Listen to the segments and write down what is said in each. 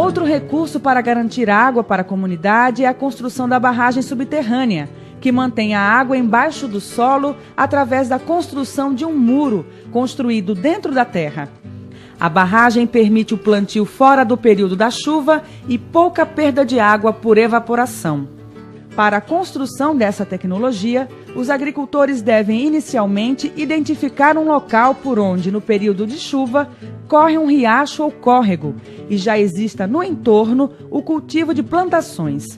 Outro recurso para garantir água para a comunidade é a construção da barragem subterrânea, que mantém a água embaixo do solo através da construção de um muro construído dentro da terra. A barragem permite o plantio fora do período da chuva e pouca perda de água por evaporação. Para a construção dessa tecnologia, os agricultores devem inicialmente identificar um local por onde, no período de chuva, corre um riacho ou córrego e já exista no entorno o cultivo de plantações.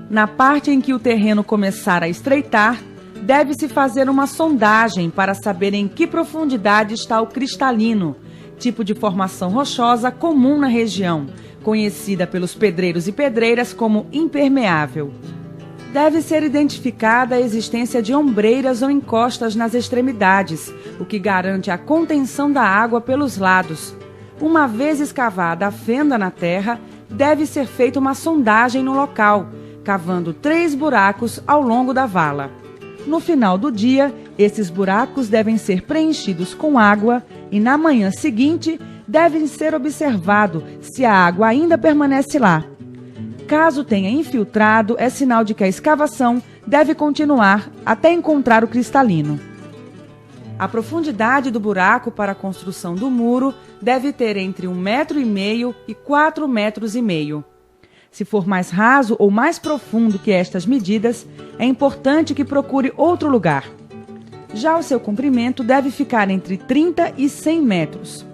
Na parte em que o terreno começar a estreitar, deve-se fazer uma sondagem para saber em que profundidade está o cristalino, tipo de formação rochosa comum na região, conhecida pelos pedreiros e pedreiras como impermeável. Deve ser identificada a existência de ombreiras ou encostas nas extremidades, o que garante a contenção da água pelos lados. Uma vez escavada a fenda na terra, deve ser feita uma sondagem no local, cavando 3 buracos ao longo da vala. No final do dia, esses buracos devem ser preenchidos com água e na manhã seguinte devem ser observados se a água ainda permanece lá. Caso tenha infiltrado, é sinal de que a escavação deve continuar até encontrar o cristalino. A profundidade do buraco para a construção do muro deve ter entre 1,5 metro e 4,5 metros. Se for mais raso ou mais profundo que estas medidas, é importante que procure outro lugar. Já o seu comprimento deve ficar entre 30 e 100 metros.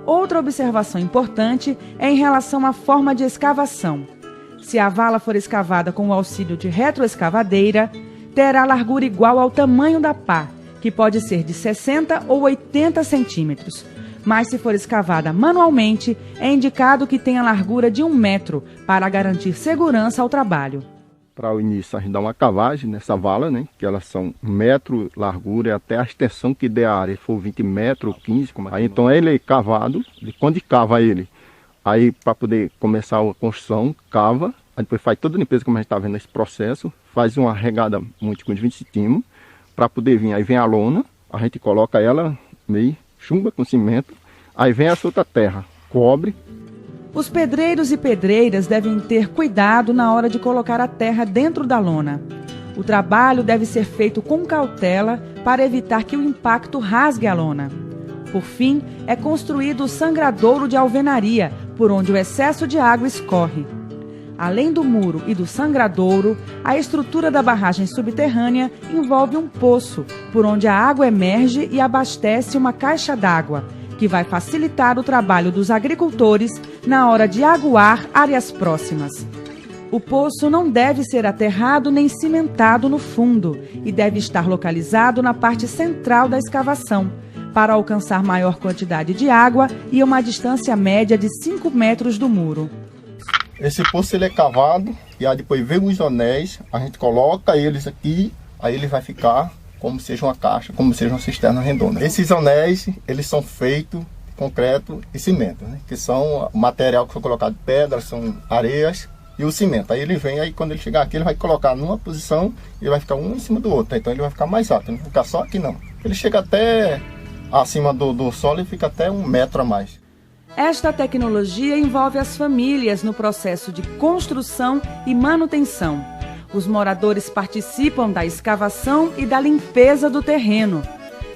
Outra observação importante é em relação à forma de escavação. Se a vala for escavada com o auxílio de retroescavadeira, terá largura igual ao tamanho da pá, que pode ser de 60 ou 80 centímetros. Mas se for escavada manualmente, é indicado que tenha largura de 1 metro, para garantir segurança ao trabalho. Para o início, a gente dá uma cavagem nessa vala, né? Que elas são 1 metro largura e até a extensão que der a área, se for 20 metros ou 15. Aí então ele é cavado, e quando cava ele, aí para poder começar a construção, cava, aí depois faz toda a limpeza, como a gente está vendo nesse processo, faz uma regada muito com 20 centímetros, para poder vir, aí vem a lona, a gente coloca ela meio chumba com cimento, aí vem a outra terra, cobre. Os pedreiros e pedreiras devem ter cuidado na hora de colocar a terra dentro da lona. O trabalho deve ser feito com cautela para evitar que o impacto rasgue a lona. Por fim, é construído o sangradouro de alvenaria, por onde o excesso de água escorre. Além do muro e do sangradouro, a estrutura da barragem subterrânea envolve um poço, por onde a água emerge e abastece uma caixa d'água, que vai facilitar o trabalho dos agricultores na hora de aguar áreas próximas. O poço não deve ser aterrado nem cimentado no fundo e deve estar localizado na parte central da escavação, para alcançar maior quantidade de água e uma distância média de 5 metros do muro. Esse poço ele é cavado e aí depois vem os anéis, a gente coloca eles aqui, aí ele vai ficar como seja uma caixa, como seja uma cisterna redonda. Esses anéis, eles são feitos de concreto e cimento, né? Que são o material que foi colocado, pedras, são areias e o cimento. Aí ele vem, aí quando ele chegar aqui, ele vai colocar numa posição e vai ficar um em cima do outro. Então ele vai ficar mais alto, não vai ficar só aqui não. Ele chega até acima do solo e fica até 1 metro a mais. Esta tecnologia envolve as famílias no processo de construção e manutenção. Os moradores participam da escavação e da limpeza do terreno.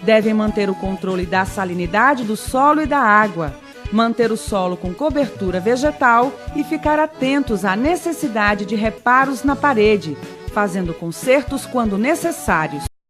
Devem manter o controle da salinidade do solo e da água, manter o solo com cobertura vegetal e ficar atentos à necessidade de reparos na parede, fazendo consertos quando necessários.